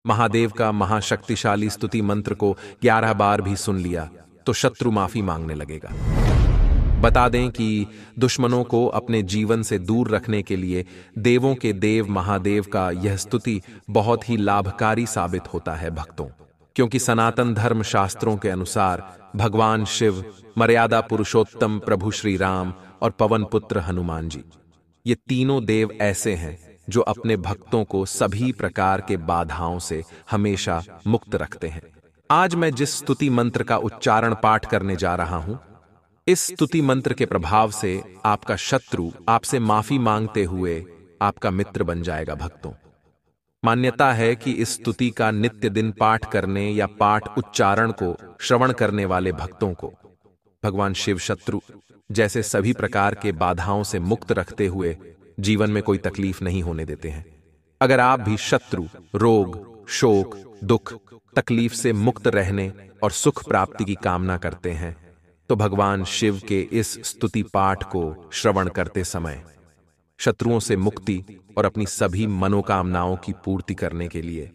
महादेव का महाशक्तिशाली स्तुति मंत्र को 11 बार भी सुन लिया तो शत्रु माफी मांगने लगेगा। बता दें कि दुश्मनों को अपने जीवन से दूर रखने के लिए देवों के देव महादेव का यह स्तुति बहुत ही लाभकारी साबित होता है भक्तों, क्योंकि सनातन धर्म शास्त्रों के अनुसार भगवान शिव, मर्यादा पुरुषोत्तम प्रभु श्री राम और पवन पुत्र हनुमान जी, ये तीनों देव ऐसे हैं जो अपने भक्तों को सभी प्रकार के बाधाओं से हमेशा मुक्त रखते हैं। आज मैं जिस स्तुति मंत्र का उच्चारण पाठ करने जा रहा हूं, इस स्तुति मंत्र के प्रभाव से आपका शत्रु आपसे माफी मांगते हुए आपका मित्र बन जाएगा भक्तों। मान्यता है कि इस स्तुति का नित्य दिन पाठ करने या पाठ उच्चारण को श्रवण करने वाले भक्तों को भगवान शिव शत्रु जैसे सभी प्रकार के बाधाओं से मुक्त रखते हुए जीवन में कोई तकलीफ नहीं होने देते हैं। अगर आप भी शत्रु, रोग, शोक, दुख, तकलीफ से मुक्त रहने और सुख प्राप्ति की कामना करते हैं तो भगवान शिव के इस स्तुति पाठ को श्रवण करते समय शत्रुओं से मुक्ति और अपनी सभी मनोकामनाओं की पूर्ति करने के लिए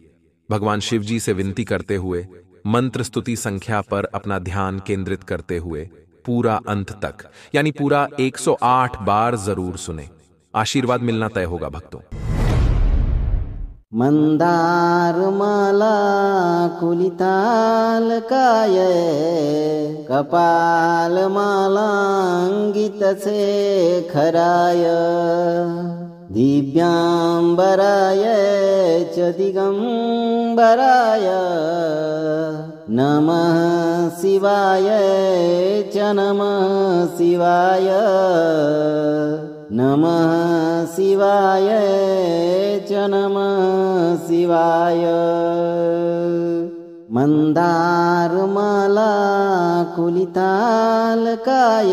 भगवान शिव जी से विनती करते हुए मंत्र स्तुति संख्या पर अपना ध्यान केंद्रित करते हुए पूरा अंत तक यानी पूरा 108 बार जरूर सुने। आशीर्वाद मिलना तय होगा भक्तों। मंदार माला कुलिताल काय, कपाल मालांगित से खराय, दिव्यांबराय च दिगंबराय, नमः शिवाय च नमः शिवाय, नमः शिवाय च नमः शिवाय। मंदार माला कुलिताल काय,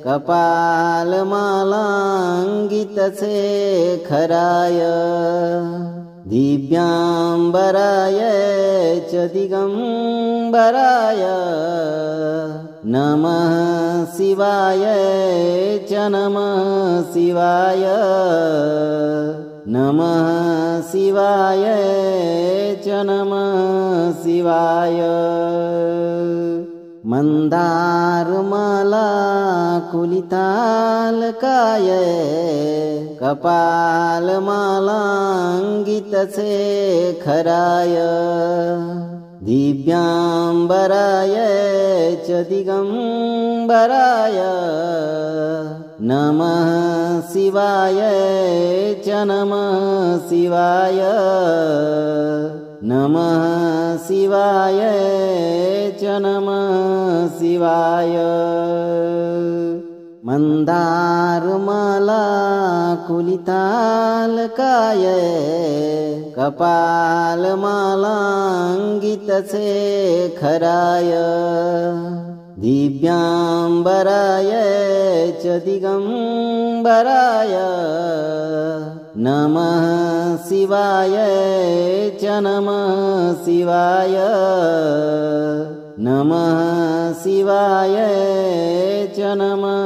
कपाल मालांगित से खराय, दिव्यांबराय च दिगंबराय, नमः शिवाय च नमः शिवाय, नमः शिवाय च नमः शिवाय। मंदार माला कुलिताल काय, कपाल मालांगित से खराय, दिव्यांबराय च दिगंबराय, नमः शिवाय च नमः शिवाय, नमः शिवाय च नमः शिवाय। मंदार माला कुलिताल काय, कपाल मालांगित से खराय, दिव्यांबराय च दिगंबराय, नमः शिवाय च नमः शिवाय, नमः शिवाय च नमः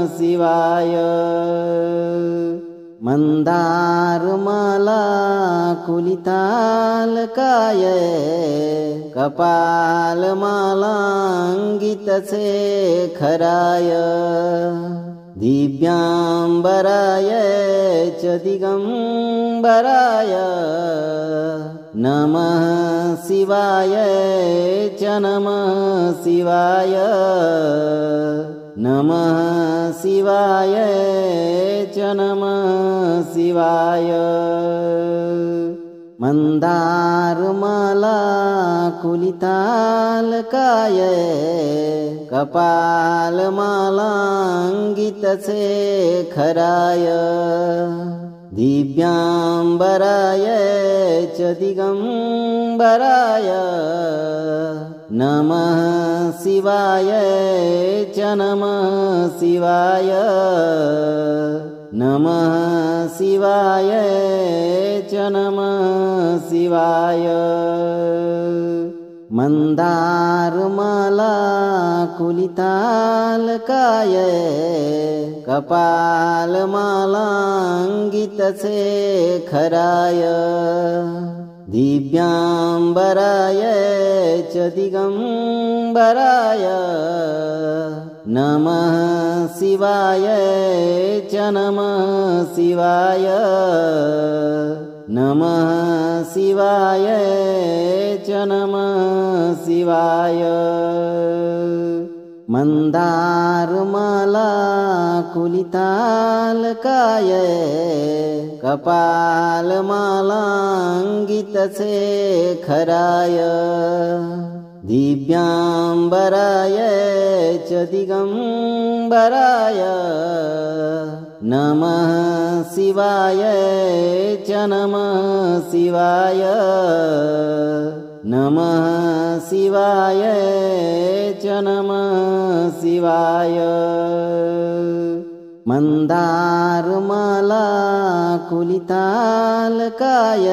शिवाय। मंदार माला कुलिताल काय, कपाल मालांगित से खराय, दिव्यांबराय च दिगंबराय, नमः शिवाय च नमः शिवाय, नमः शिवाय च नमः शिवाय। मंदार माला कुलिताल काय, कपाल मालांगित से खराय, दिव्यांबराय च दिगंबराय, नमः शिवाय च नमः शिवाय, नमः शिवाय च नमः शिवाय। मंदार माला कुलिताल काय, कपाल मालांगित से खराय, दिव्याम्बराय च दिगम्बराय नमः शिवाय च नमः शिवाय नमः शिवाय च नमः शिवाय मन्दारमाला कुलितालकाय कपालमालाङ्गितशेखराय दिव्याम्बराय च दिगम्बराय नमः शिवाय च नमः शिवाय नमः शिवाय च नमः शिवाय मन्दारमाला कुलितालकाय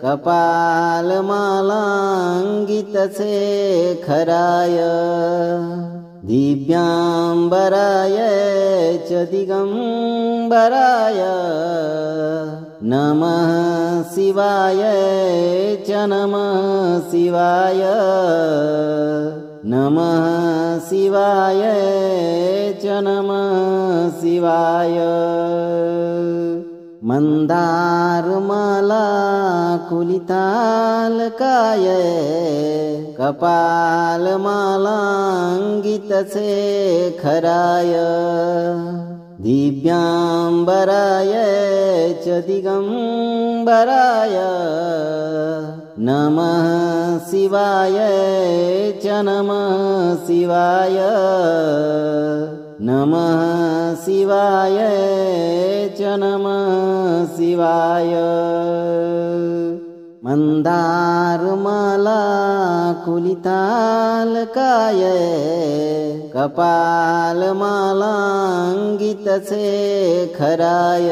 कपालमालाङ्गितशेखराय दिव्याम्बराय च दिगम्बराय नमः शिवाय च नमः शिवाय नमः शिवाय च नमः शिवाय मन्दारमाला कुलितालकाय कपालमालाङ्गितशेखराय दिव्याम्बराय च दिगम्बराय नमः शिवाय च नमः शिवाय नमः शिवाय च नमः शिवाय मन्दारमाला कुलितालकाय कपालमालाङ्गितशेखराय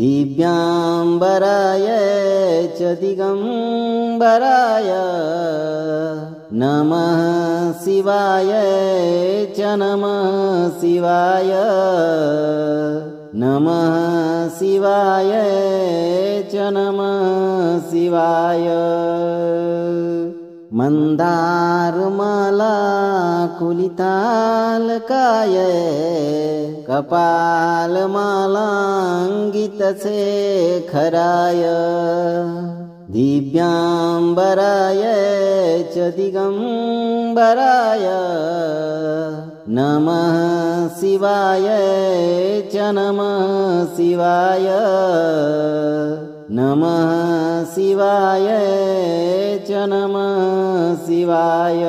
दिव्याम्बराय च दिगम्बराय नमः शिवाय च नमः शिवाय नमः शिवाय च नमः शिवाय मन्दारमाला कुलितालकाय कपालमालाङ्गितशेखराय दिव्याम्बराय च दिगम्बराय नमः शिवाय च नमः शिवाय नमः शिवाय च नमः शिवाय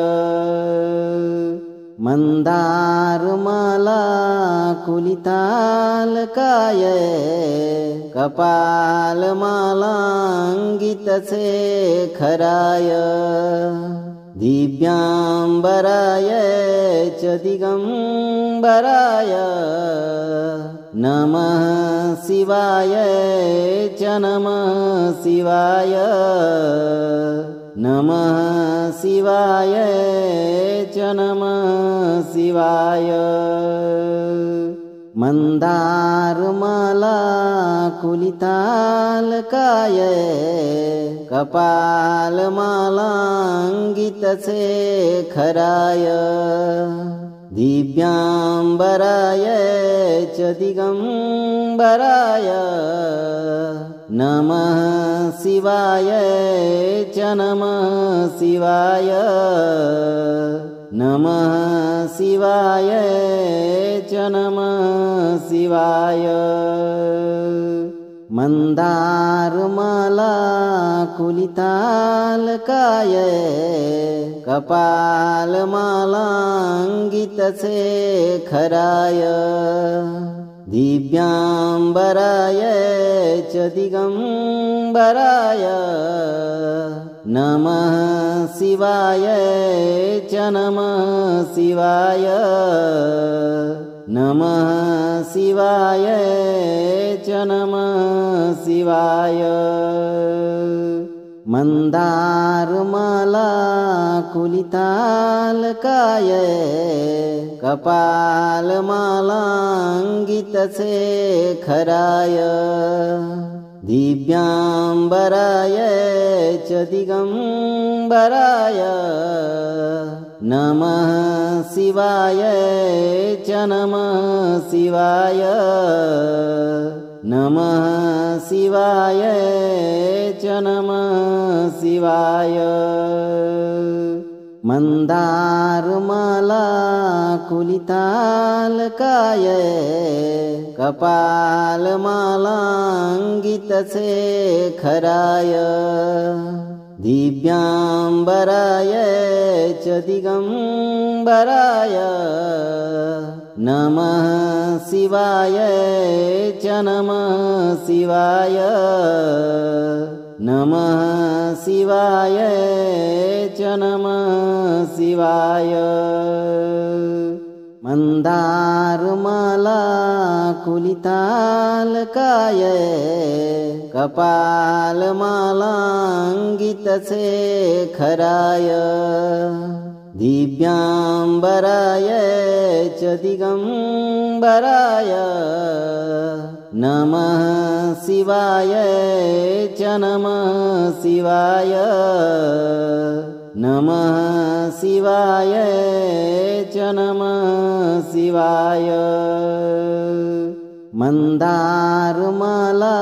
मन्दारमाला कुलितालकाय कपालमालाङ्गितशेखराय दिव्याम्बराय च दिगम्बराय नमः शिवाय च नमः शिवाय नमः शिवाय च नमः शिवाय मन्दारमाला कुलितालकाय कपालमालाङ्गितशेखराय दिव्याम्बराय च दिगम्बराय नमः शिवाय च नमः शिवाय नमः शिवाय च नमः शिवाय मन्दारमाला कुलितालकाय कपालमालाङ्गितशेखराय दिव्याम्बराय च दिगम्बराय नमः शिवाय च नमः शिवाय नमः शिवाय च नमः शिवाय मन्दारमाला कुलितालकाय कपालमालाङ्गितशेखराय दिव्याम्बराय च दिगम्बराय नमः शिवाय च नमः शिवाय नमः शिवाय च नमः शिवाय मन्दारमाला कुलितालकाय कपालमालाङ्गितशेखराय दिव्याम्बराय च दिगम्बराय नमः शिवाय च नमः शिवाय नमः शिवाय च नमः शिवाय मन्दारमाला कुलितालकाय कपालमालाङ्गितशेखराय दिव्याम्बराय च दिगम्बराय नमः शिवाय च नमः शिवाय नमः शिवाय च नमः शिवाय मन्दारमाला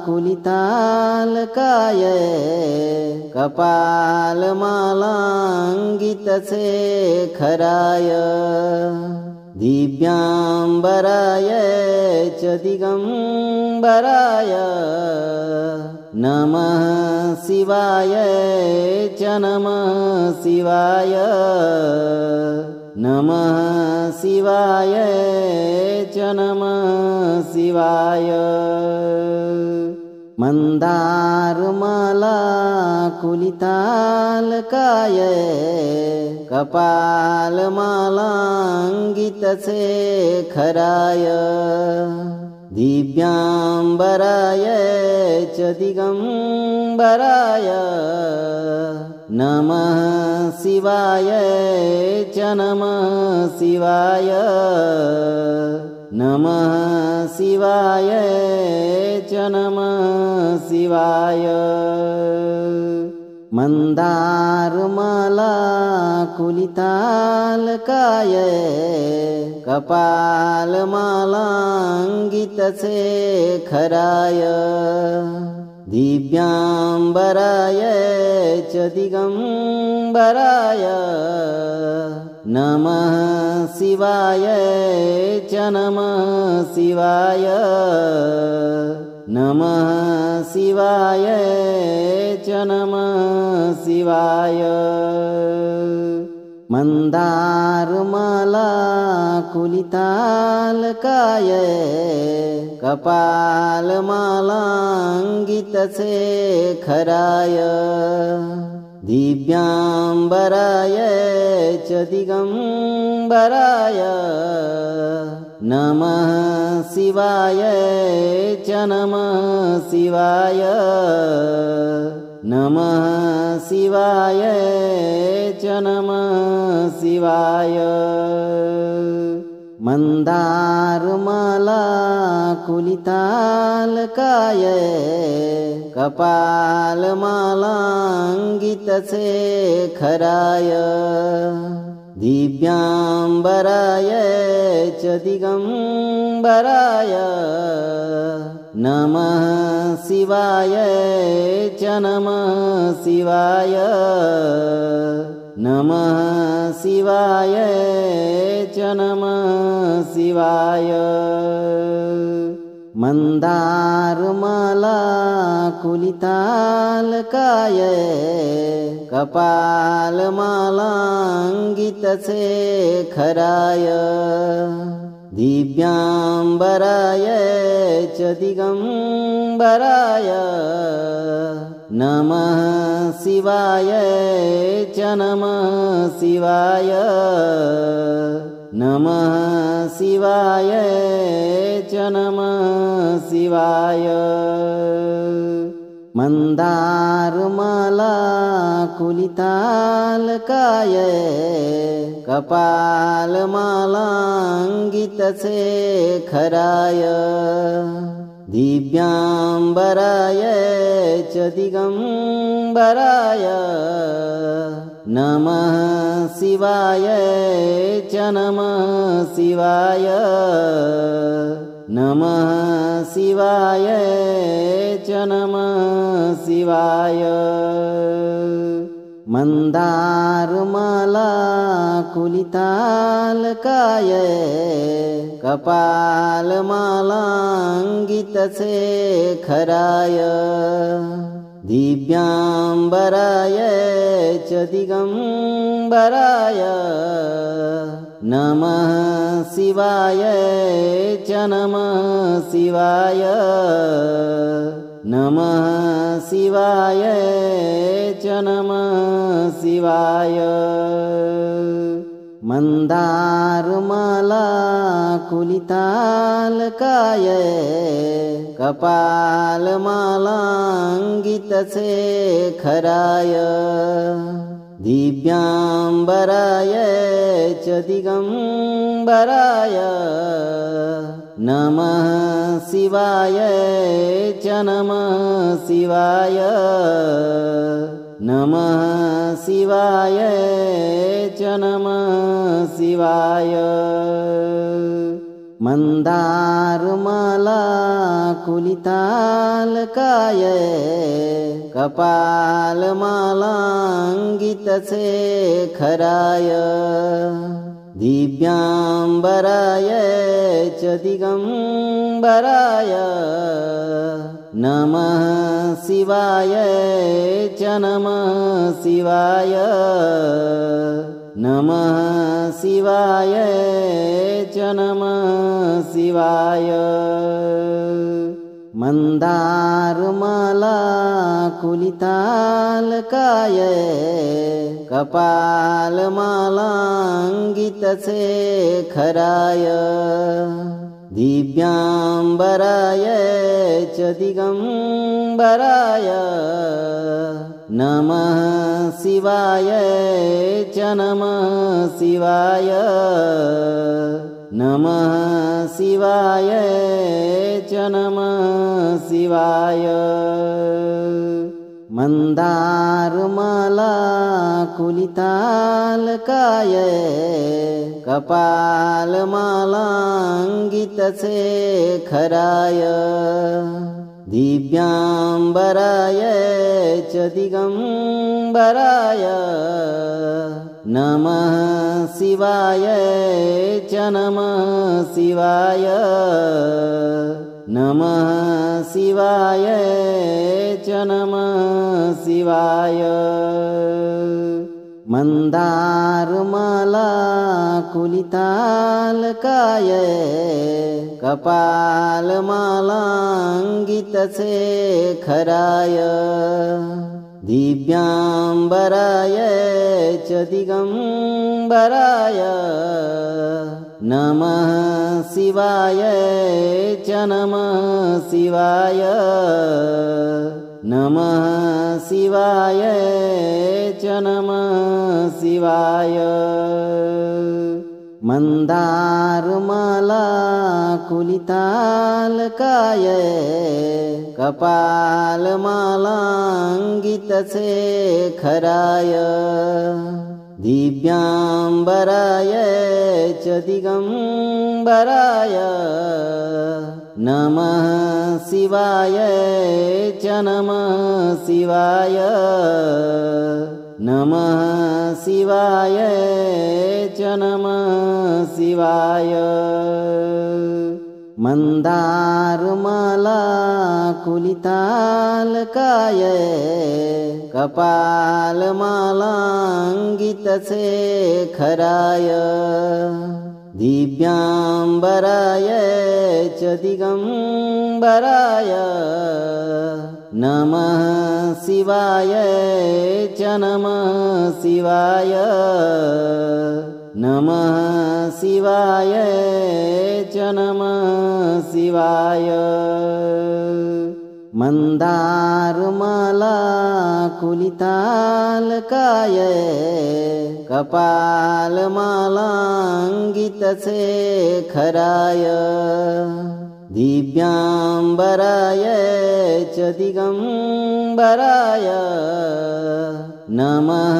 कुलितालकाय कपालमालाङ्गितशेखराय दिव्याम्बराय च दिगम्बराय नमः शिवाय च नमः शिवाय नमः शिवाय च नमः शिवाय मन्दारमाला कुलितालकाय कपालमालाङ्गितशेखराय दिव्याम्बराय च दिगम्बराय नमः शिवाय च नमः शिवाय नमः शिवाय च नमः शिवाय मन्दारमाला कुलितालकाय कपालमालाङ्गितशेखराय दिव्याम्बराय च दिगम्बराय नमः शिवाय च नमः शिवाय नमः शिवाय च नमः शिवाय मन्दारमाला कुलितालकाय कपालमालाङ्गितशेखराय दिव्याम्बराय च दिगम्बराय नमः शिवाय च नमः शिवाय नमः शिवाय च नमः शिवाय मन्दारमाला कुलितालकाय कपालमालाङ्गितशेखराय दिव्याम्बराय च दिगम्बराय नमः शिवाय च नमः शिवाय नमः शिवाय च नमः शिवाय मन्दारमाला कुलितालकाय कपालमालाङ्गितशेखराय दिव्याम्बराय च दिगम्बराय नमः शिवाय च नमः शिवाय नमः शिवाय च नमः शिवाय मन्दारमाला कुलितालकाय कपालमालाङ्गितशेखराय दिव्याम्बराय च दिगम्बराय नमः शिवाय च नमः शिवाय नमः शिवाय च नमः शिवाय मन्दारमाला कुलितालकाय कपालमालाङ्गितशेखराय दिव्याम्बराय च दिगम्बराय नमः शिवाय च नमः शिवाय नमः शिवाय च नमः शिवाय मन्दारमाला कुलितालकाय कपालमालाङ्गितशेखराय दिव्याम्बराय च दिगम्बराय नमः शिवाय च नमः शिवाय नमः शिवाय च नमः शिवाय मन्दारमाला कुलितालकाय कपालमालाङ्गितशेखराय दिव्याम्बराय च दिगम्बराय नमः शिवाय च नमः शिवाय नमः शिवाय च नमः शिवाय मन्दारमाला कुलितालकाय कपालमालाङ्गितशेखराय दिव्याम्बराय च दिगम्बराय नमः शिवाय च नमः शिवाय नमः शिवाय च नमः शिवाय मन्दारमाला कुलितालकाय कपालमालाङ्गितशेखराय दिव्याम्बराय च दिगम्बराय नमः शिवाय च नमः शिवाय नमः शिवाय च नमः शिवाय मन्दारमाला कुलितालकाय कपालमालाङ्गितशेखराय दिव्याम्बराय च दिगम्बराय नमः शिवाय च नमः शिवाय नमः शिवाय च नमः शिवाय मन्दारमाला कुलितालकाय कपालमालाङ्गितशेखराय दिव्याम्बराय च दिगम्बराय नमः शिवाय च नमः शिवाय नमः शिवाय च नमः शिवाय मन्दारमाला कुलितालकाय कपालमालाङ्गितशेखराय दिव्याम्बराय च दिगम्बराय नमः शिवाय च नमः शिवाय नमः शिवाय च नमः शिवाय मन्दारमाला कुलितालकाय कपालमालाङ्गितशेखराय दिव्यांबराय च दिगंबराय नमः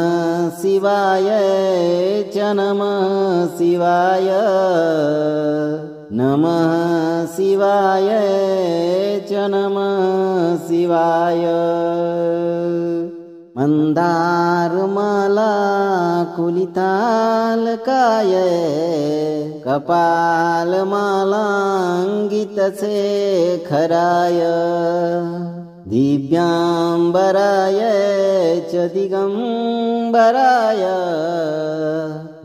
शिवाय च नमः शिवाय नमः शिवाय च नमः शिवाय मंदारमाला कुलितालकाय कपालमालांगितशेखराय दिव्यांबराय च दिगंबराय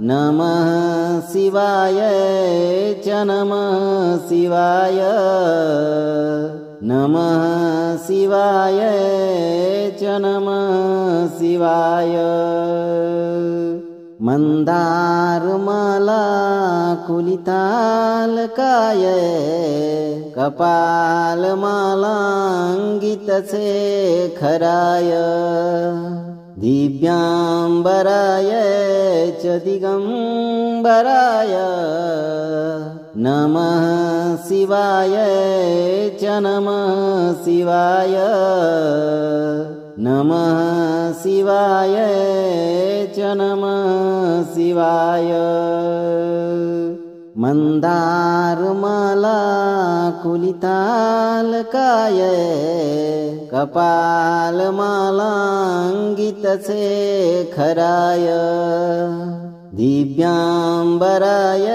नमः शिवाय च नमः शिवाय नमः शिवाय च नमः शिवाय मंदारमाला कुलितालकाय कपालमालांगितशेखराय दिव्यांबराय च दिगंबराय नमः शिवाय च नमः शिवाय नमः शिवाय च नमः शिवाय मंदारमाला कुलितालकाय कपालमालांगितशेखराय दिव्यांबराय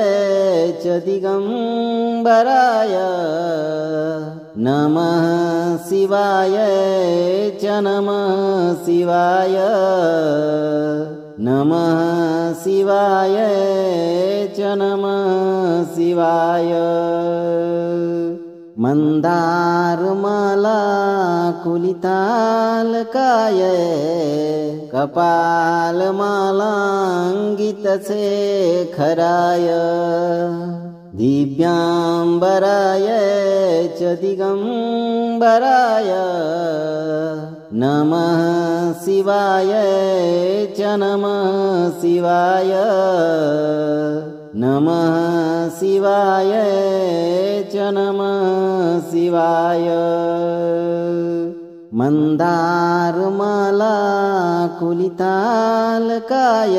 च दिगंबराय नमः शिवाय च नमः शिवाय नमः शिवाय च नमः शिवाय मंदारमाला कुलितालकाय कपालमालांगितशेखराय दिव्यांबराय च दिगंबराय नमः शिवाय च नमः शिवाय नमः शिवाय च नमः शिवाय मंदारमाला कुलितालकाय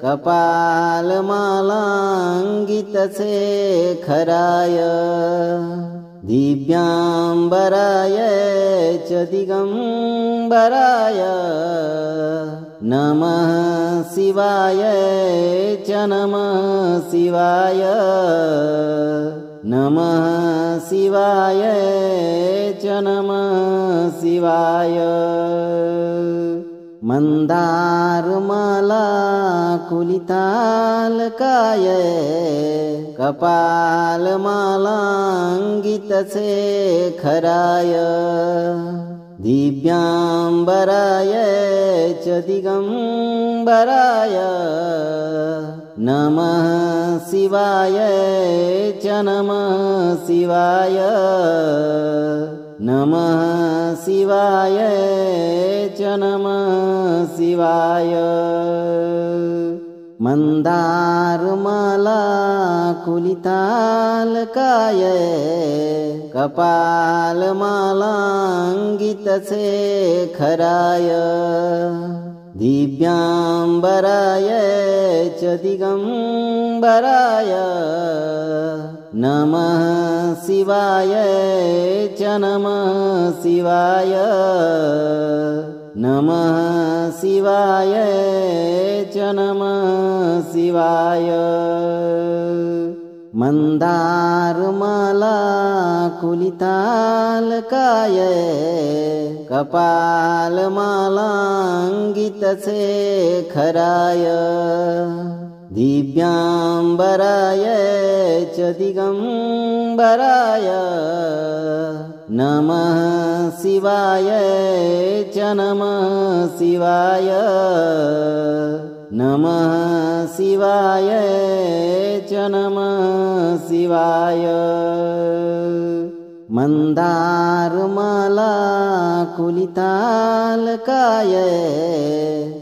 कपालमालांगितशेखराय दिव्यांबराय च दिगंबराय नमः शिवाय च नमः शिवाय नमः शिवाय च नमः शिवाय मंदारमाला कुलितालकाय कपालमालांगितशेखराय दिव्यांबराय च दिगंबराय नमः शिवाय च नमः शिवाय नमः शिवाय च नमः शिवाय मंदारमाला कुलितालकाय कपालमालांगितशेखराय दिव्यांबराय च दिगंबराय नमः शिवाय च नमः शिवाय नमः शिवाय च नमः शिवाय मंदारमाला कुलितालकाय कपालमालांगितशेखराय दिव्यांबराय च दिगंबराय नमः शिवाय च नमः शिवाय नमः शिवाय च नमः शिवाय मंदारमाला कुलितालकाय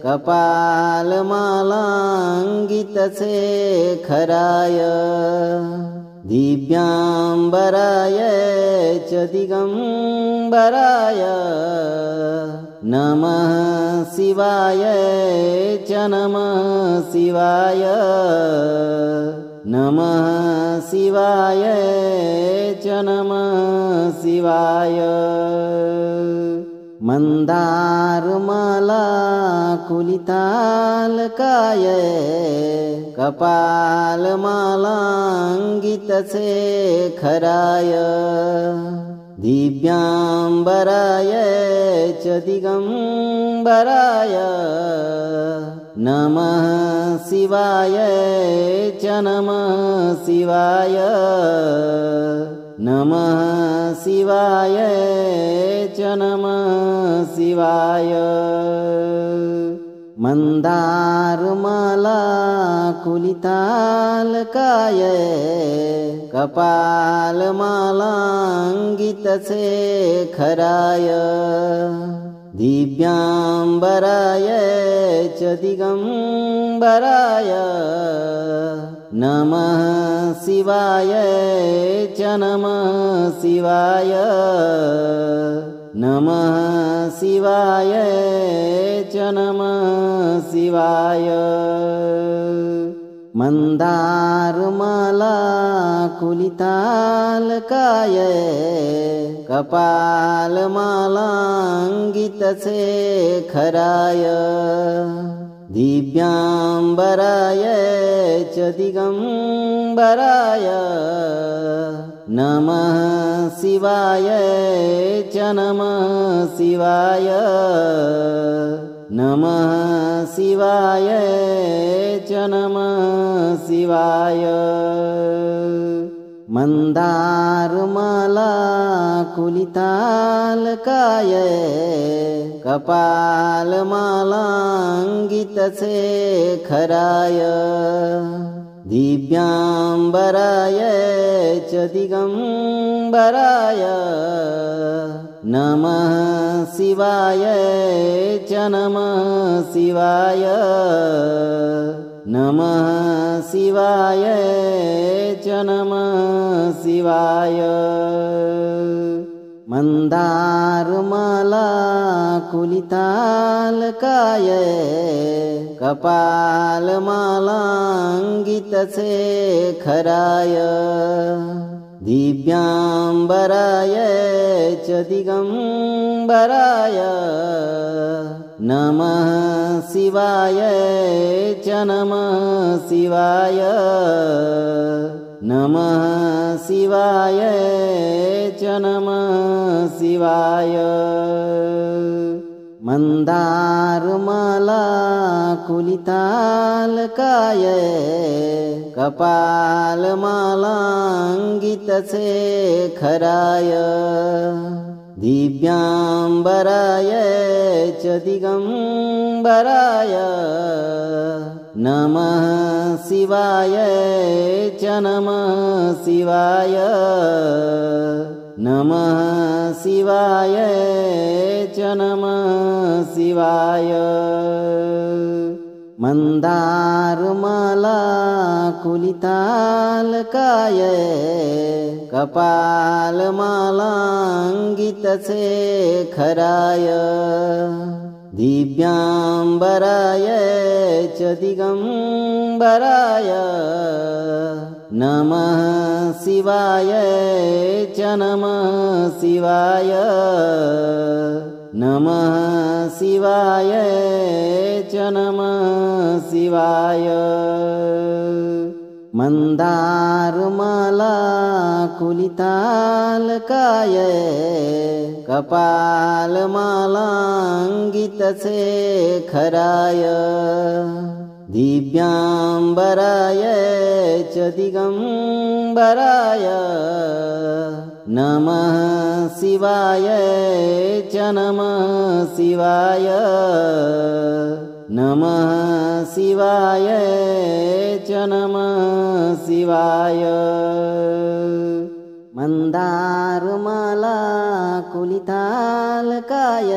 कपालमालांगितशेखराय दिव्याम्बराय च दिगम्बराय नमः शिवाय च नमः शिवाय नमः शिवाय च नमः शिवाय मन्दारमालाकुलितालकाय कपालमालाङ्गितशेखराय दिव्याम्बराय च दिगम्बराय नमः शिवाय च नमः शिवाय नमः शिवाय च नमः शिवाय मन्दारमालाकुलितालकाय कपालमालाङ्गितशेखराय दिव्याम्बराय च दिगम्बराय नमः शिवाय च नमः शिवाय नमः शिवाय च नमः शिवाय मन्दारमालाकुलितालकाय कपालमालाङ्गितशेखराय दिव्याम्बराय च दिगम्बराय नमः शिवाय च नमः शिवाय नमः शिवाय च नमः शिवाय मन्दारमालाकुलितालकाय कपालमालाङ्गितशेखराय दिव्याम्बराय च दिगम्बराय नमः शिवाय च नमः शिवाय नमः शिवाय च नमः शिवाय मन्दारमालाकुलितालकाय कपालमालाङ्गितशेखराय दिव्याम्बराय च दिगम्बराय नमः शिवाय च नमः शिवाय नमः शिवाय च नमः शिवाय मन्दारमालाकुलितालकाय कपालमालाङ्गितशेखराय दिव्याम्बराय च दिगम्बराय नमः शिवाय च नमः शिवाय नमः शिवाय च नमः शिवाय मन्दारमालाकुलितालकाय कपालमालाङ्गितशेखराय दिव्याम्बराय च दिगम्बराय नमः शिवाय च नमः शिवाय नमः शिवाय च नमः शिवाय मन्दारमालाकुलितालकाय कपालमालाङ्गितशेखराय दिव्याम्बराय च दिगम्बराय नमः शिवाय च नमः शिवाय नमः शिवाय च नमः शिवाय मन्दारमालाकुलितालकाय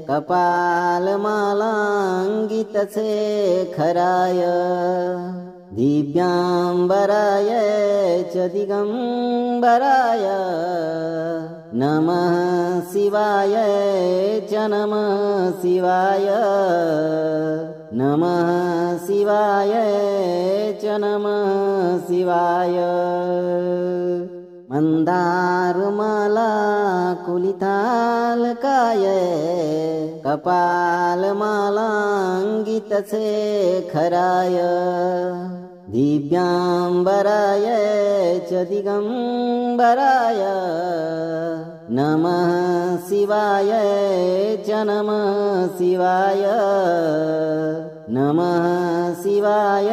कपालमालाङ्गितशेखराय दिव्यांबराय च दिगंबराय नमः शिवाय च नमः शिवाय नमः शिवाय च नमः शिवाय मंदारमाला कुलितालकाय कपालमालांगितशेखराय दिव्यांबराय च दिगंबराय नमः शिवाय च नमः शिवाय नमः शिवाय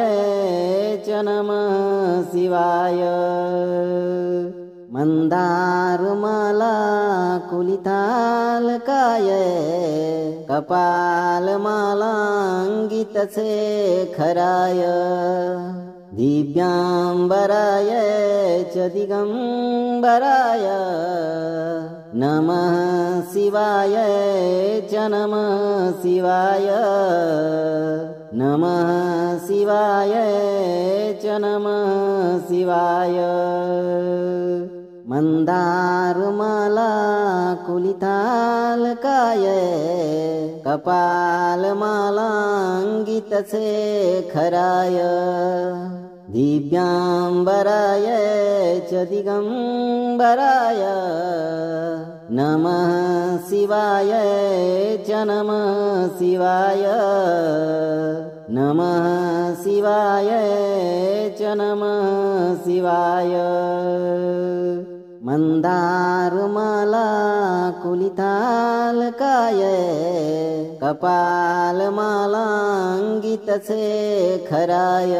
च नमः शिवाय मंदारमाला कुलितालकाय कपालमालांगितशेखराय दिव्यांबराय च दिगंबराय नमः शिवाय च नमः शिवाय नमः शिवाय च नमः शिवाय मंदारमाला कुलितालकाय कपालमालांगितशेखराय दिव्यांबराय च दिगंबराय नमः शिवाय च नमः शिवाय नमः शिवाय च नमः शिवाय मंदारमाला कुलितालकाय कपालमालांगितशेखराय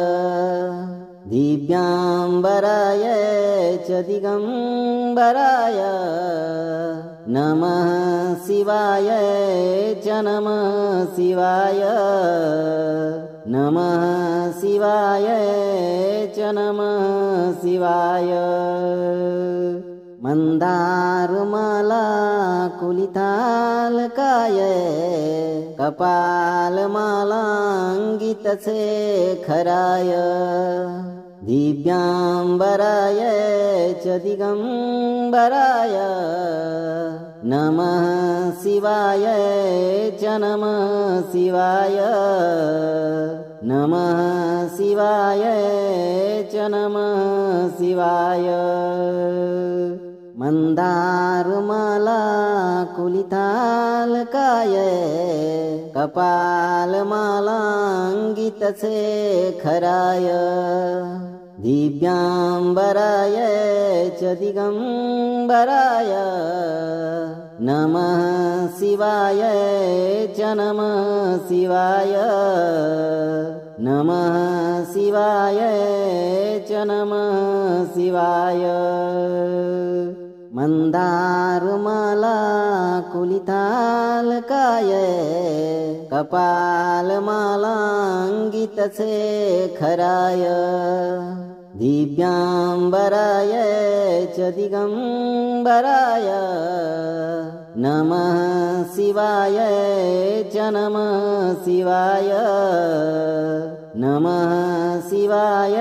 दिव्यांबराय च दिगंबराय नमः शिवाय च नमः शिवाय नमः शिवाय च नमः शिवाय मंदारमाला कुलितालकाय कपालमालांगितशेखराय दिव्यांबराय च दिगंबराय नमः शिवाय च नमः शिवाय नमः शिवाय च नमः शिवाय मंदारमाला कुलितालकाय कपालमालांगितशेखराय दिव्यांबराय च दिगंबराय नमः शिवाय च नमः शिवाय नमः शिवाय च नमः शिवाय मंदारमाला कुलितालकाय कपालमालांगितशेखराय दिव्यांबराय च दिगंबराय नमः शिवाय च नमः शिवाय नमः शिवाय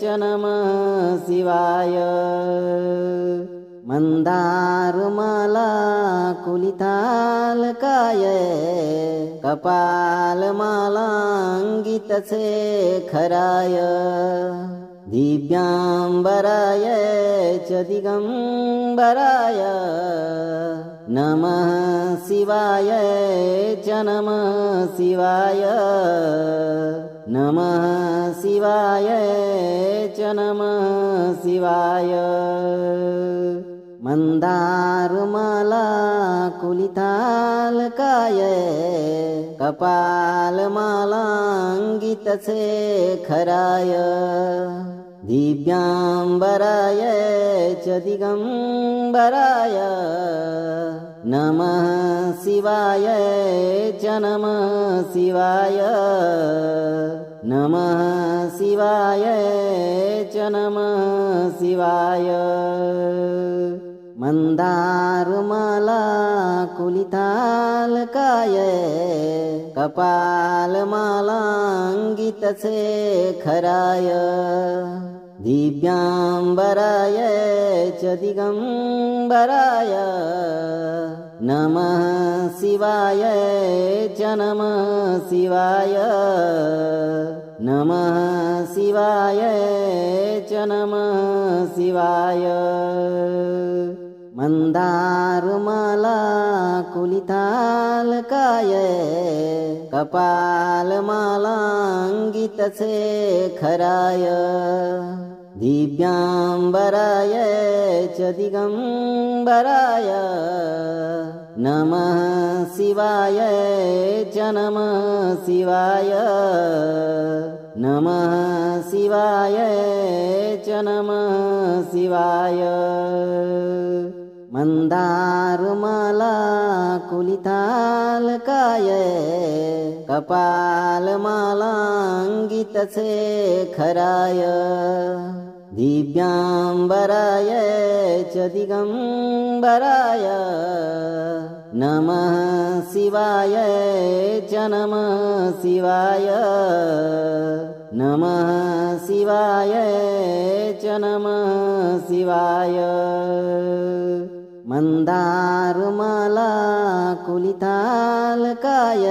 च नमः शिवाय मंदारमाला कुलितालकाय कपालमालांगितशेखराय दिव्यांबराय च दिगंबराय नमः शिवाय च नमः शिवाय नमः शिवाय च नमः शिवाय मंदारमाला कुलितालकाय कपालमालांगितशेखराय दिव्यांबराय च दिगंबराय नमः शिवाय च नमः शिवाय नमः शिवाय च नमः शिवाय मंदारमाला कुलितालकाय कपालमालांगितसे खराय दिव्यांबराय च दिगंबराय नमः शिवाय च नमः शिवाय नमः शिवाय च नमः शिवाय मंदारमाला कुलितालकाय कपालमालांगितसे खराय दिव्यांबराय च दिगंबराय नमः शिवाय च नमः शिवाय नमः शिवाय च नमः शिवाय मंदारमाला कुलितालकाय कपालमालांगितसे खराय दिव्यांबराय च दिगंबराय नमः शिवाय च नमः शिवाय नमः शिवाय च नमः शिवाय मंदारमाला कुलितालकाय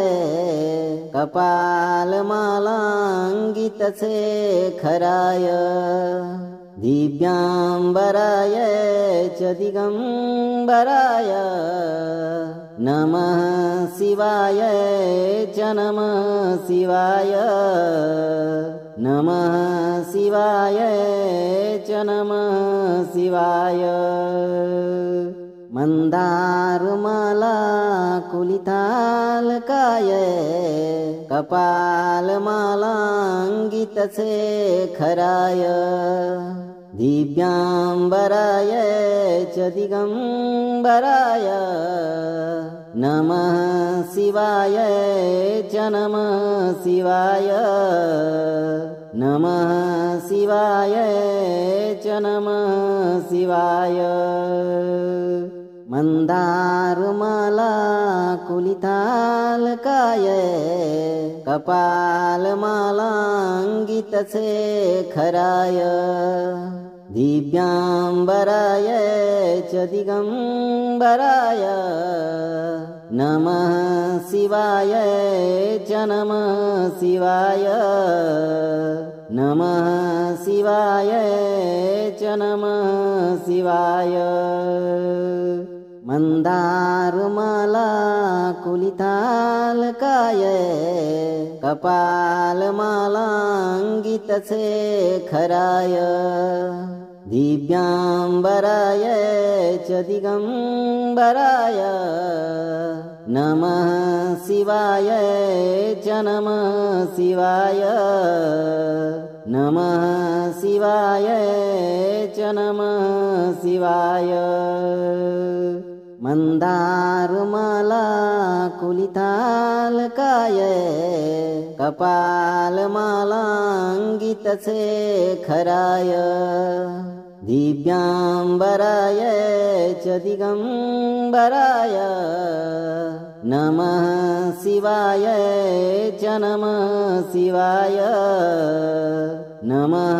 कपालमालांगितसे खराय दिव्यांबराय च दिगंबराय नमः शिवाय च नमः शिवाय नमः शिवाय च नमः शिवाय मंदारमाला कुलितालकाय कपालमालांगितसे खराय दिव्यांबराय च दिगंबराय नमः शिवाय च नमः शिवाय नमः शिवाय च नमः शिवाय मंदारमाला कुलितालकाय कपालमालांगितसे खराय दिव्यांबराय च दिगंबराय नमः शिवाय च नमः शिवाय नमः शिवाय च नमः शिवाय मंदारमाला कुलितालकाय कपालमालांगितसे खराय दिव्यांबराय च दिगंबराय नमः शिवाय च नमः शिवाय नमः शिवाय च नमः शिवाय मंदारमाला कुलितालकाय कपालमालांगितसे खराय दिव्यांबराय च दिगंबराय नमः शिवाय च नमः शिवाय नमः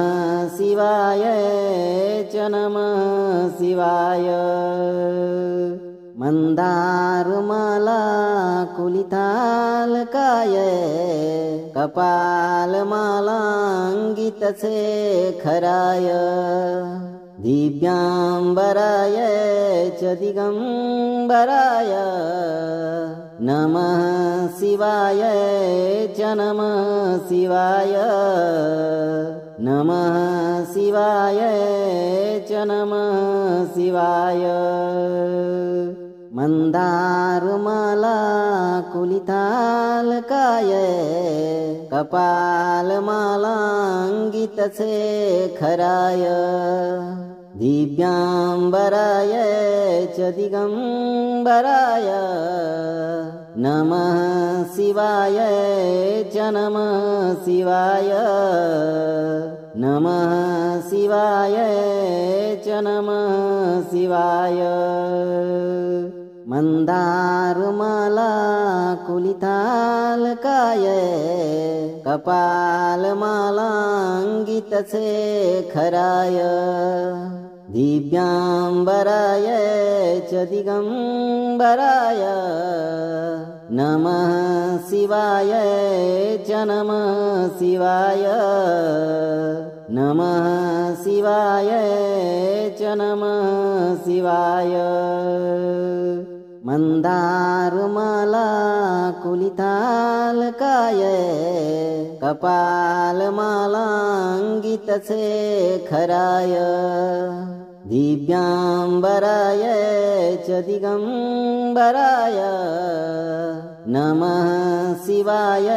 शिवाय च नमः शिवाय मंदारमाला कुलितालकाय कपालमालांगितसे खराय दिव्यांबराय च दिगंबराय नमः शिवाय च नमः शिवाय नमः शिवाय च नमः शिवाय मंदारमाला कुलितालकाय कपालमालांगितसे खराय दिव्यांबराय च दिगंबराय नमः शिवाय च नमः शिवाय नमः शिवाय च नमः शिवाय मंदारमाला कुलितालकाय कपालमालांगितसे खराय दिव्यांबराय च दिगंबराय नमः शिवाय च नमः शिवाय नमः शिवाय च नमः शिवाय मंदारमाला कुलितालकाय कपालमालांगितसे खराय दिव्यांबराय च दिगंबराय नमः शिवाय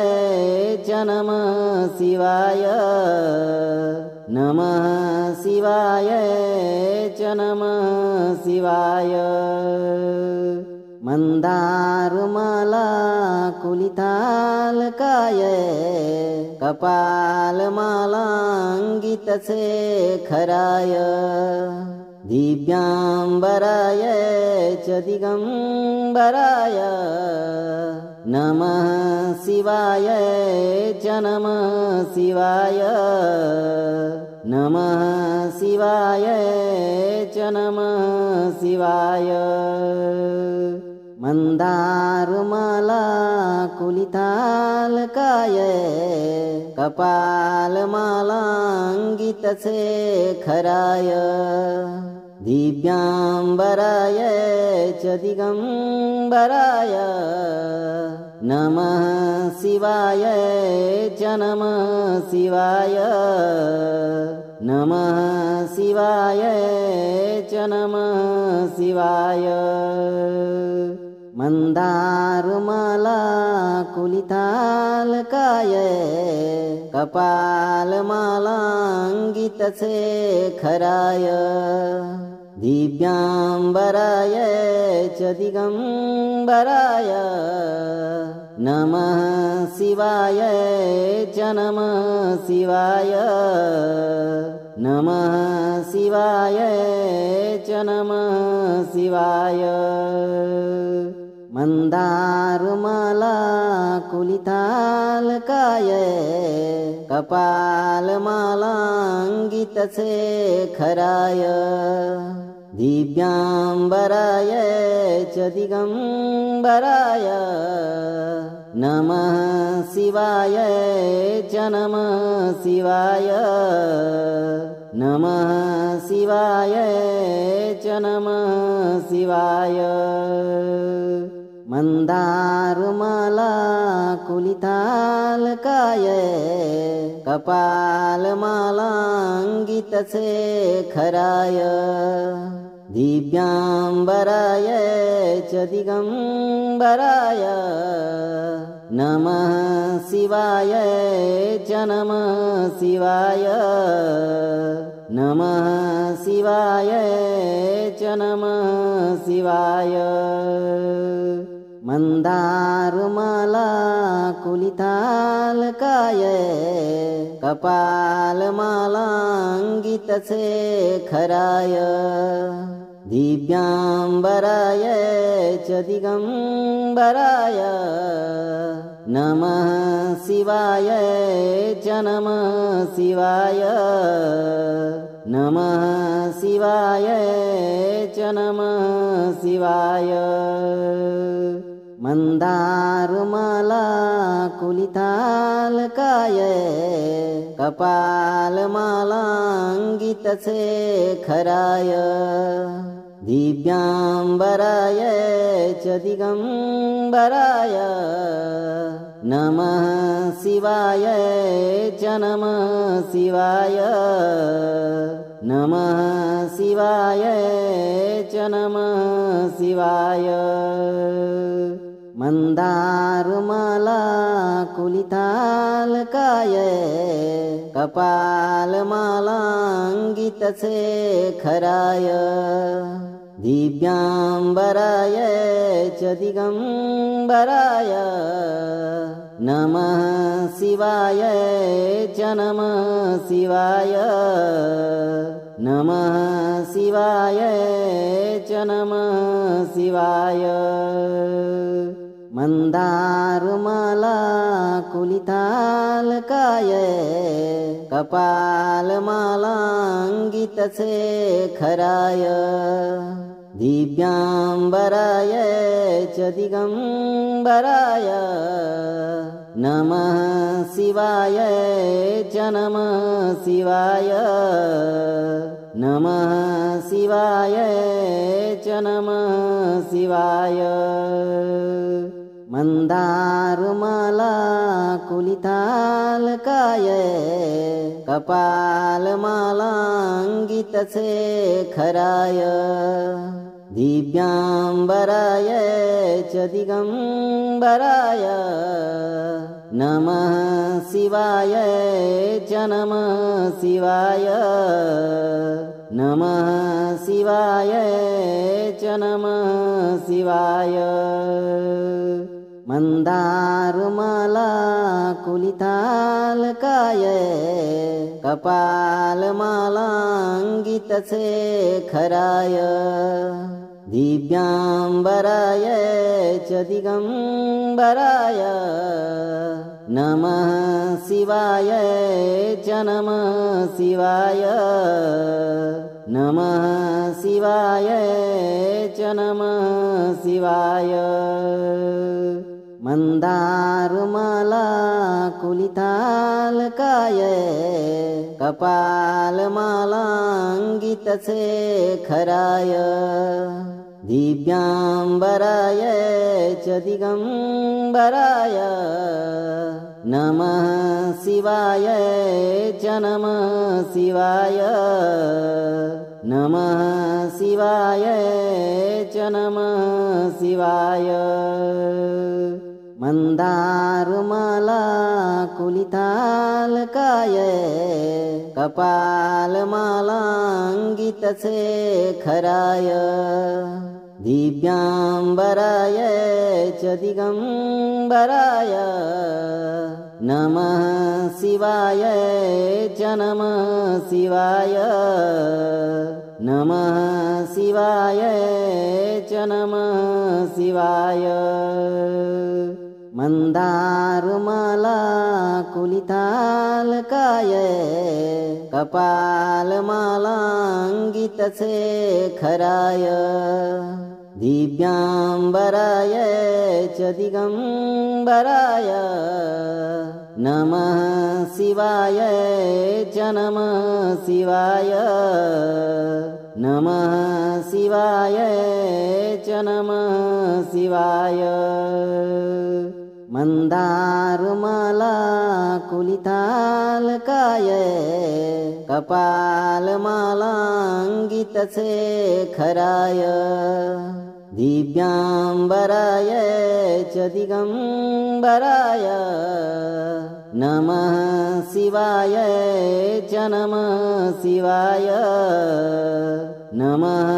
च नमः शिवाय नमः शिवाय च नमः शिवाय मंदारमाला कुलितालकाय कपालमालांगितसे खराय दिव्यांबराय च दिगंबराय नमः शिवाय च नमः शिवाय नमः शिवाय च नमः शिवाय मंदारमाला कुलितालकाय कपालमालांगितसे खराय दिव्यांबराय च दिगंबराय नमः शिवाय च नमः शिवाय नमः शिवाय च नमः शिवाय मंदारमाला कुलितालकाय कपालमालांगितसे खराय दिव्यांबराय च दिगंबराय नमः शिवाय च नमः शिवाय नमः शिवाय च नमः शिवाय मंदारमाला कुलितालकाय कपालमालांगितसे खराय दिव्यांबराय च दिगंबराय नमः शिवाय च नमः शिवाय नमः शिवाय च नमः शिवाय मंदारमाला कुलितालकाय कपालमालांगितसे खराय दिव्यांबराय च दिगंबराय नमः शिवाय च नमः शिवाय नमः शिवाय च नमः शिवाय मंदारमाला कुलितालकाय कपालमालांगितसे खराय दिव्यांबराय च दिगंबराय नमः शिवाय च नमः शिवाय नमः शिवाय च नमः शिवाय मंदारमाला कुलितालकाय कपालमालांगितसे खराय दिव्यांबराय च दिगंबराय नमः शिवाय च नमः शिवाय नमः शिवाय च नमः शिवाय मंदारमाला कुलितालकाय कपालमालांगितसे खराय दिव्यांबराय च दिगंबराय नमः शिवाय च नमः शिवाय नमः शिवाय च नमः शिवाय मन्दारमाला कुलितालकाय कपालमालाङ्गितशेखराय दिव्याम्बराय च दिगम्बराय नमः शिवाय च नमः शिवाय नमः शिवाय च नमः शिवाय मन्दारमाला कुलितालकाय कपालमालाङ्गितशेखराय दिव्याम्बराय च दिगम्बराय नमः शिवाय च नमः शिवाय नमः शिवाय च नमः शिवाय मन्दारमाला कुलितालकाय कपालमालाङ्गितशेखराय दिव्याम्बराय च दिगम्बराय नमः शिवाय च नमः शिवाय नमः शिवाय च नमः शिवाय मन्दारमाला कुलितालकाय कपालमालाङ्गितशेखराय दिव्याम्बराय च दिगम्बराय नमः शिवाय च नमः शिवाय नमः शिवाय च नमः शिवाय मन्दारमाला कुलितालकाय कपालमालाङ्गितशेखराय दिव्याम्बराय च दिगम्बराय नमः शिवाय च नमः शिवाय नमः शिवाय च नमः शिवाय मन्दारमाला कुलितालकाय कपालमालाङ्गितशेखराय दिव्याम्बराय च दिगम्बराय नमः शिवाय च नमः शिवाय नमः शिवाय च नमः शिवाय मन्दारमाला कुलितालकाय कपालमालाङ्गितशेखराय दिव्याम्बराय च दिगम्बराय नमः शिवाय च नमः शिवाय नमः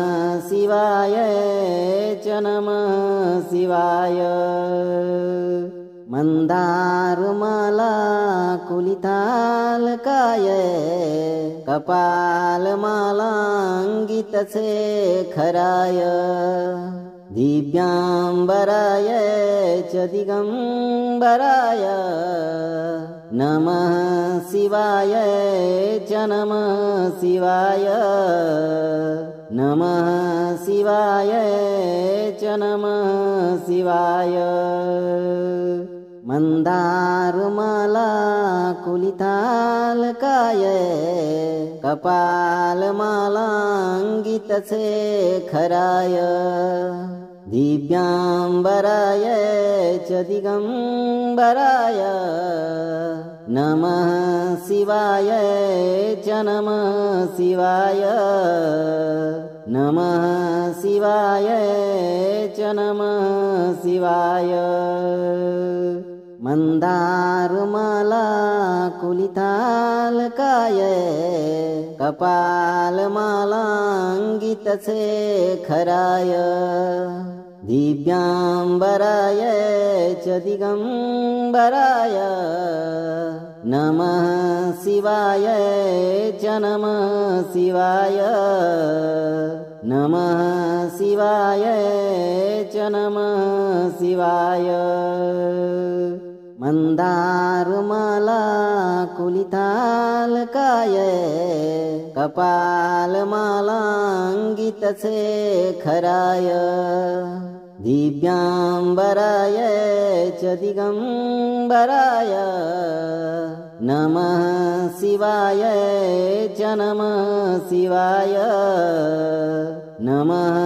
शिवाय च नमः शिवाय मन्दारमाला कुलितालकाय कपालमालाङ्गितशेखराय दिव्याम्बराय च दिगम्बराय नमः शिवाय च नमः शिवाय नमः शिवाय च नमः शिवाय मन्दारमाला कुलितालकाय कपालमालाङ्गितशेखराय दिव्याम्बराय च दिगम्बराय नमः शिवाय च नमः शिवाय नमः शिवाय च नमः शिवाय मन्दारमाला कुलितालकाय कपालमालाङ्गितशेखराय दिव्याम्बराय च दिगम्बराय नमः शिवाय च नमः शिवाय नमः शिवाय च नमः शिवाय मन्दारमाला कुलितालकाय कपालमालाङ्गितशेखराय दिव्याम्बराय च दिगम्बराय नमः शिवाय च नमः शिवाय नमः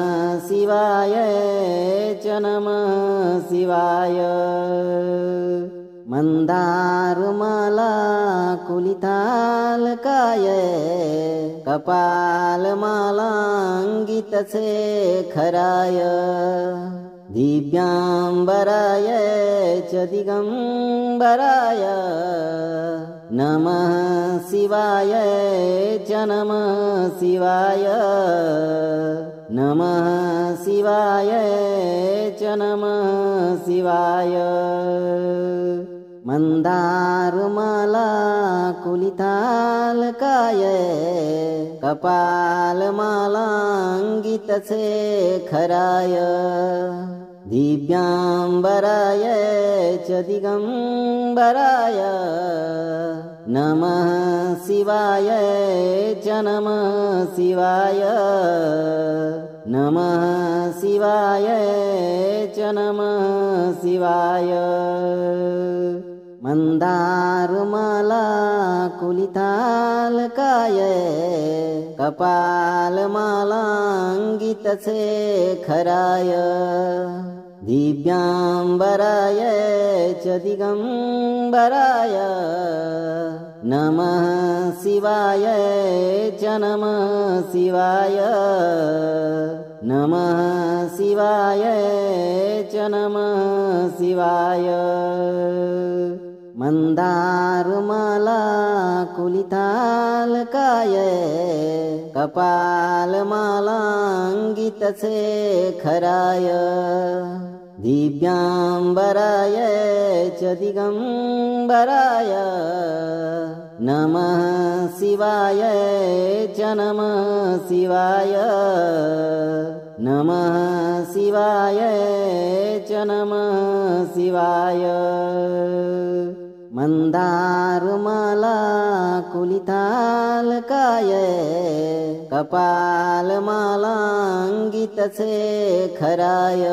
शिवाय च नमः शिवाय मन्दारमाला कुलितालकाय कपालमालाङ्गितशेखराय दिव्याम्बराय च दिगम्बराय नमः शिवाय च नमः शिवाय नमः शिवाय च नमः शिवाय मन्दारमाला कुलितालकाय कपालमालाङ्गितशेखराय दिव्याम्बराय च दिगम्बराय नमः शिवाय च नमः शिवाय नमः शिवाय च नमः शिवाय मन्दारमाला कुलितालकाय कपालमालाङ्गितशेखराय दिव्याम्बराय च दिगम्बराय नमः शिवाय च नमः शिवाय नमः शिवाय च नमः शिवाय मन्दारमाला कुलितालकाय कपालमालाङ्गितशेखराय दिव्याम्बराय च दिगम्बराय नमः शिवाय च नमः शिवाय नमः शिवाय च नमः शिवाय मन्दारमाला कुलितालकाय कपालमालाङ्गितशेखराय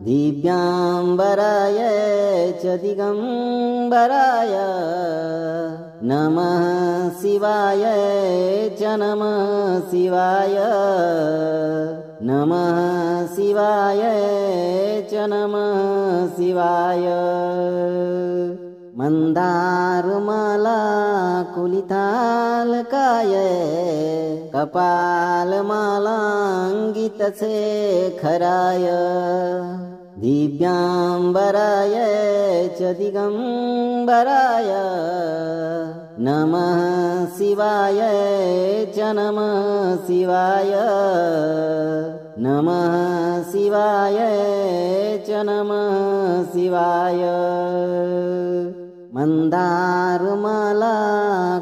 दिव्याम्बराय च दिगम्बराय नमः शिवाय च नमः शिवाय नमः शिवाय च नमः शिवाय मन्दारमाला कुलितालकाय कपालमालाङ्गितशेखराय दिव्याम्बराय च दिगम्बराय नमः शिवाय च नमः शिवाय नमः शिवाय च नमः शिवाय मन्दारमाला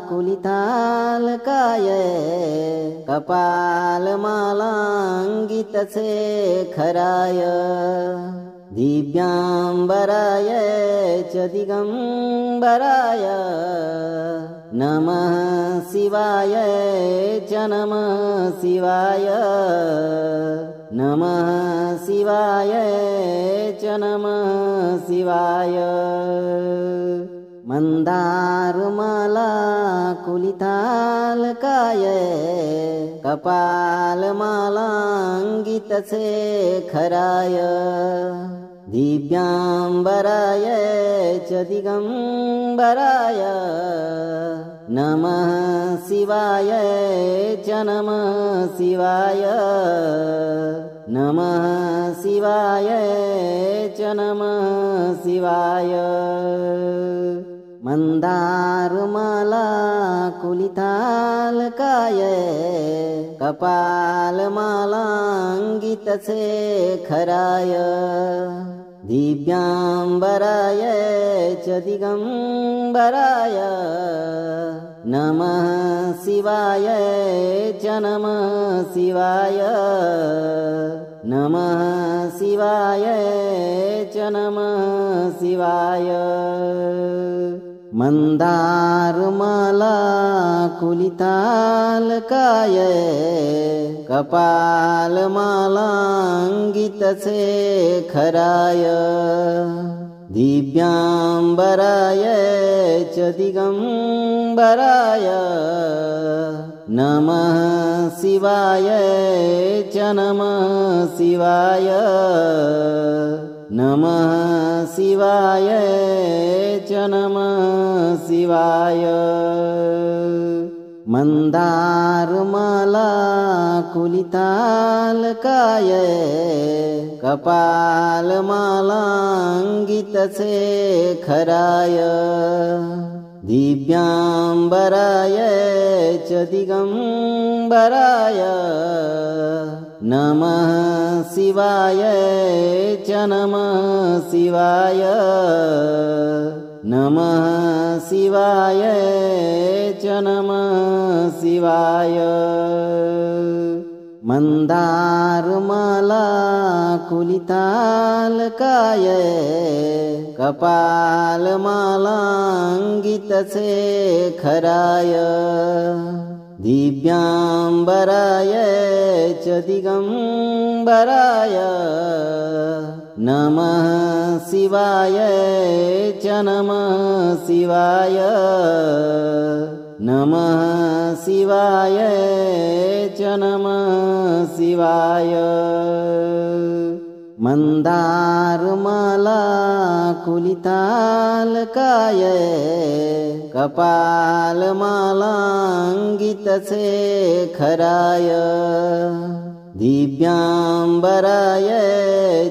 कुलितालकाय कपालमालाङ्गितशेखराय दिव्याम्बराय च दिगम्बराय नमः शिवाय च नमः शिवाय नमः शिवाय च नमः शिवाय मन्दारमाला कुलितालकाय कपालमालाङ्गितशेखराय दिव्याम्बराय च दिगम्बराय नमः शिवाय च नमः शिवाय नमः शिवाय च नमः शिवाय मन्दारमाला कुलितालकाय कपालमालाङ्गितशेखराय दिव्याम्बराय च दिगम्बराय नमः शिवाय च नमः शिवाय नमः शिवाय च नमः शिवाय मन्दारमाला कुलितालकाय कपालमालाङ्गितशेखराय दिव्याम्बराय च दिगम्बराय नमः शिवाय च नमः शिवाय नमः शिवाय च नमः शिवाय मन्दारमाला कुलितालकाय कपालमालाङ्गितशेखराय दिव्याम्बराय च दिगम्बराय नमः शिवाय च नमः शिवाय नमः शिवाय च नमः शिवाय मन्दारमाला कुलितालकाय कपालमालाङ्गितशेखराय दिव्याम्बराय च दिगम्बराय नमः शिवाय च नमः शिवाय नमः शिवाय च नमः शिवाय मन्दारमाला कुलितालकाय कपालमालाङ्गितशेखराय दिव्याम्बराय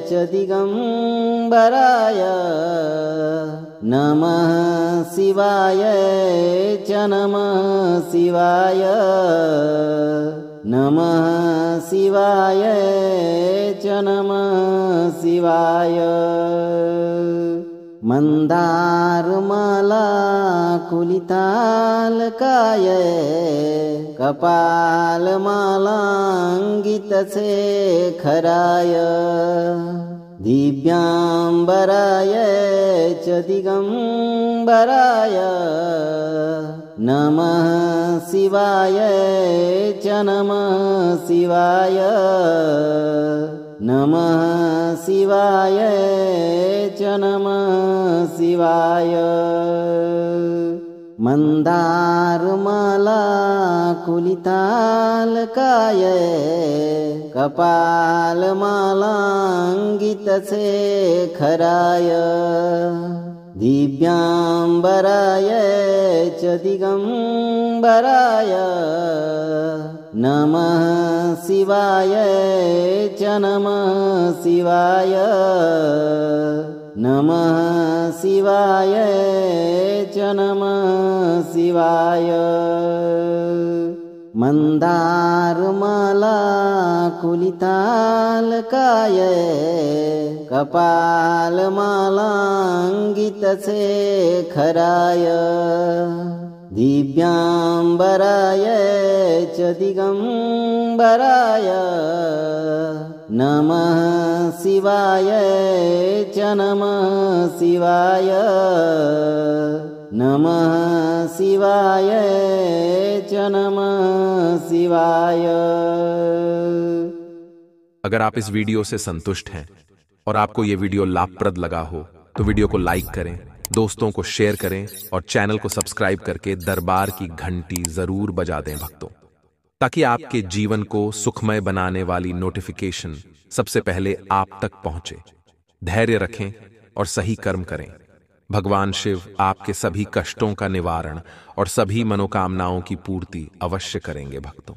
च दिगम्बराय नमः शिवाय च नमः शिवाय नमः शिवाय च नमः शिवाय मन्दारमाला कुलितालकाय कपालमालाङ्गितशेखराय दिव्याम्बराय च दिगम्बराय नमः शिवाय च नमः शिवाय नमः शिवाय च नमः शिवाय मन्दारमाला कुलितालकाय कपालमालाङ्गितशेखराय दिव्याम्बराय च दिगम्बराय नमः शिवाय च नमः शिवाय नमः शिवाय च नमः शिवाय मन्दारमाला कुलितालकाय कपालमालाङ्गितशेखराय दिव्याम्बराय च दिगम्बराय नमः शिवाय च नमः शिवाय नमः शिवाय च नमः शिवाय। अगर आप इस वीडियो से संतुष्ट हैं और आपको ये वीडियो लाभप्रद लगा हो तो वीडियो को लाइक करें, दोस्तों को शेयर करें और चैनल को सब्सक्राइब करके दरबार की घंटी जरूर बजा दें भक्तों, ताकि आपके जीवन को सुखमय बनाने वाली नोटिफिकेशन सबसे पहले आप तक पहुंचे। धैर्य रखें और सही कर्म करें। भगवान शिव आपके सभी कष्टों का निवारण और सभी मनोकामनाओं की पूर्ति अवश्य करेंगे भक्तों।